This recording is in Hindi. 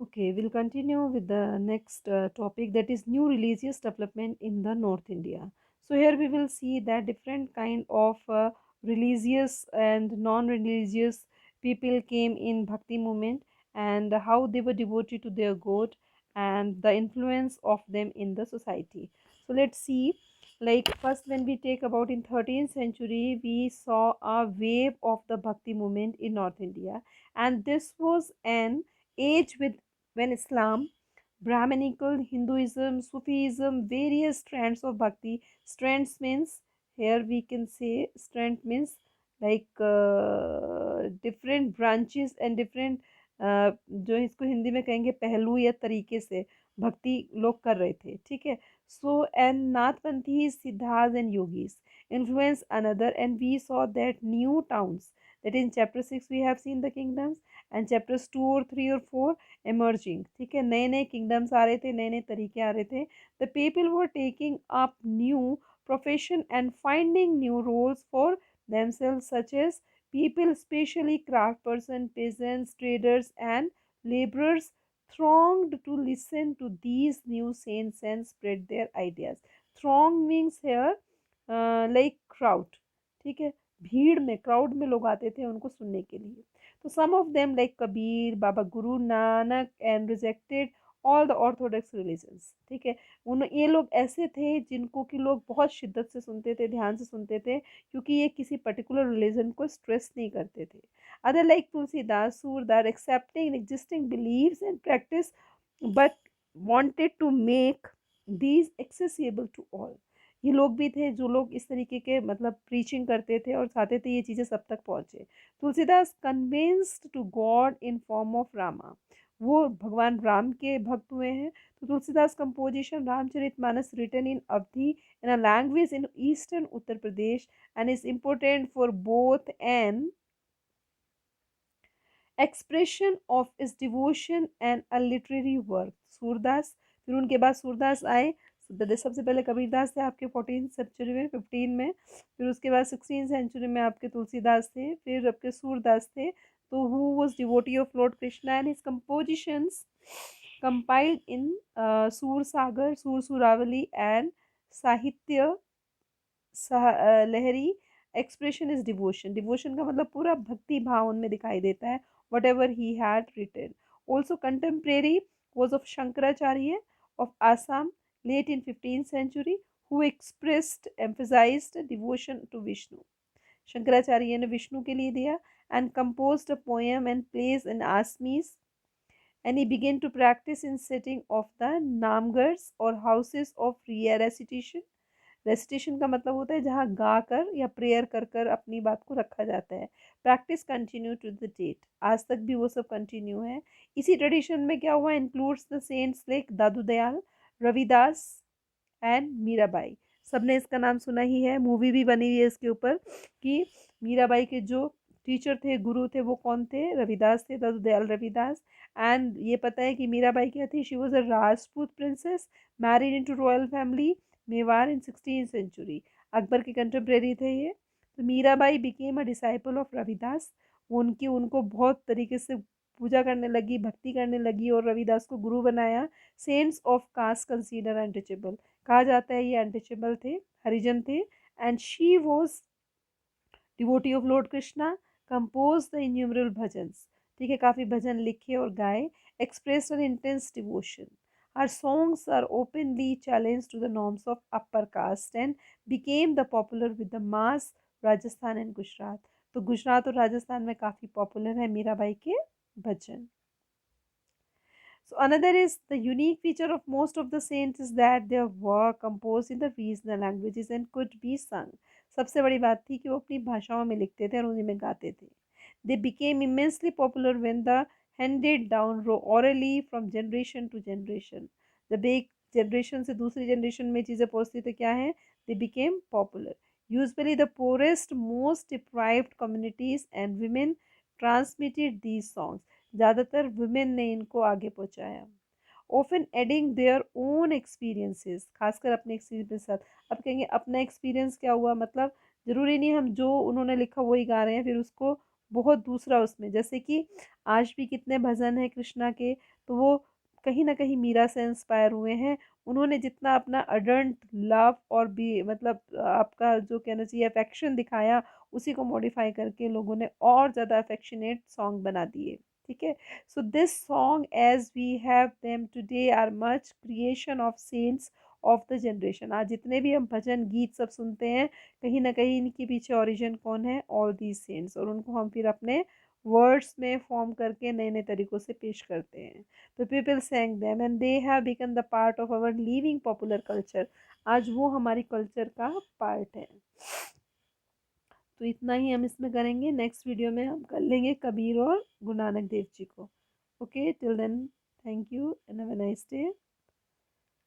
Okay, we'll continue with the next topic, that is new religious development in the North India. So here we will see that different kind of religious and non-religious people came in Bhakti movement, and how they were devoted to their God and the influence of them in the society. So let's see, like first when we take about in 13th century, we saw a wave of the Bhakti movement in North India, and this was an age with when Islam, Brahminical, Hinduism, Sufism, various strands of bhakti. Strands means, here we can say strand means like different branches and different जो इसको हिंदी में कहेंगे पहलू या तरीके से भक्ति लोग कर रहे थे, ठीक है. So and Nathpanthi Siddharth and yogis influence another, and we saw that new towns, that in chapter 6 we have seen the kingdoms, and chapters 2 or 3 or 4 emerging, ठीक है. नए नए किंगडम्स आ रहे थे, नए नए तरीके आ रहे थे. The people were taking up new profession and finding new roles for themselves, such as people, especially craft person, peasants, traders and laborers, thronged to listen to these new saints and spread their ideas. Throng means here like crowd, ठीक है. भीड़ में, क्राउड में लोग आते थे उनको सुनने के लिए. तो सम of them like Kabir, Baba Guru Nanak and rejected all the Orthodox religions, ठीक है. उन ये लोग ऐसे थे जिनको कि लोग बहुत शिद्दत से सुनते थे, ध्यान से सुनते थे, क्योंकि ये किसी पर्टिकुलर रिलीजन को स्ट्रेस नहीं करते थे. Other like Tulsidas, Surdas, excepting existing believes and practice, but wanted to make these accessible to all. ये लोग भी थे जो लोग इस तरीके के मतलब प्रीचिंग करते थे और चाहते थे ये चीज़ें सब तक पहुँचे. Tulsidas convinced to God in form of Rama, वो भगवान राम के भक्त हुए हैं. तो Tulsidas composition Ramcharitmanas written in Awadhi in a language in eastern Uttar Pradesh and is important for both an expression of his devotion and a literary work. Surdas, फिर उनके बाद सूरदास आए. सबसे पहले कबीरदास थे आपके 14 सेंचुरी में, 15 में. फिर उसके बाद 16 सेंचुरी में आपके तुलसीदास थे. फिर आपके सूरदास थे. तो who was devotee of Lord Krishna and his compositions compiled in Sur Sagar, Sur Suravali and Sahitya Lahari. Expression is devotion. Devotion का मतलब पूरा भक्ति भाव उनमें दिखाई देता है. Whatever he had written. Also contemporary was of Shankaracharya of Assam, late in 15th century, who expressed emphasized devotion to Vishnu. Shankaracharya ने विष्णु के लिए दिया and composed a poem and plays in Assamese, and he began to practice in setting of the namgars or houses of recitation. Recitation का मतलब होता है जहाँ गा कर या प्रेयर कर कर अपनी बात को रखा जाता है. Practice continue to the date, आज तक भी वो सब कंटिन्यू है. इसी ट्रेडिशन में क्या हुआ, includes the saints like Dadu Dayal, Ravidas and Mirabai. सबने इसका नाम सुना ही है, मूवी भी बनी हुई है इसके ऊपर कि मीराबाई के जो टीचर थे, गुरु थे, वो कौन थे, रविदास थे, दादू दयाल रविदास. एंड ये पता है कि मीराबाई क्या थी, she was a Rajput princess married into royal family, Mewar in 16th century. Akbar के कंटेम्प्रेरी थे ये. तो Mirabai became a disciple of Ravidas. उनकी उनको बहुत तरीके से पूजा करने लगी, भक्ति करने लगी और रविदास को गुरु बनाया. Saints of caste consider untouchable, कहा जाता है ये अनटचेबल थे, हरिजन थे. And she was devotee of Lord Krishna, compose the innumerable bhajans, ठीक है, काफ़ी भजन लिखे और गाए. Express an intense devotion. Her songs are openly challenged to the norms of upper caste and became the popular with the mass Rajasthan and Gujarat. तो गुजरात और राजस्थान में काफ़ी पॉपुलर है मीराबाई के भजन. So another is the unique feature of most of the saints is that their work composed in the regional languages and could be sung. सबसे बड़ी बात थी कि वो अपनी भाषाओं में लिखते थे और उन्हीं में गाते थे. They became immensely popular when the handed down orally from generation to generation. जब एक जनरेशन से दूसरी जनरेशन में चीज़ें पहुँचती तो क्या है, they became popular. Usually the poorest, most deprived communities and women transmitted these songs. ज़्यादातर वुमेन ने इनको आगे पहुँचाया. Often adding their own experiences, खासकर अपने एक्सपीरियंस के साथ. अब कहेंगे अपना एक्सपीरियंस क्या हुआ, मतलब ज़रूरी नहीं हम जो उन्होंने लिखा वही गा रहे हैं, फिर उसको बहुत दूसरा उसमें, जैसे कि आज भी कितने भजन हैं कृष्णा के, तो वो कहीं ना कहीं मीरा से इंस्पायर हुए हैं। उन्होंने जितना अपना अडल्ट लव और भी मतलब आपका जो कहना चाहिए अफेक्शन दिखाया, उसी को मॉडिफाई करके लोगों ने और ज़्यादा अफेक्शनेट सॉन्ग बना दिए। ठीक है। So this song as we have them today are much creation of saints of the generation. आज जितने भी हम भजन गीत सब सुनते हैं, कहीं ना कहीं इनके पीछे ओरिजिन कौन है, ऑल दीज सेंट्स, और उनको हम फिर अपने वर्ड्स में फॉर्म करके नए नए तरीकों से पेश करते हैं। तो people sang them and they have become the part of our living popular culture. आज वो हमारी कल्चर का पार्ट है। तो इतना ही हम इसमें करेंगे। नेक्स्ट वीडियो में हम कर लेंगे कबीर और गुरु नानक देव जी को। Okay, till then, thank you and have a nice day.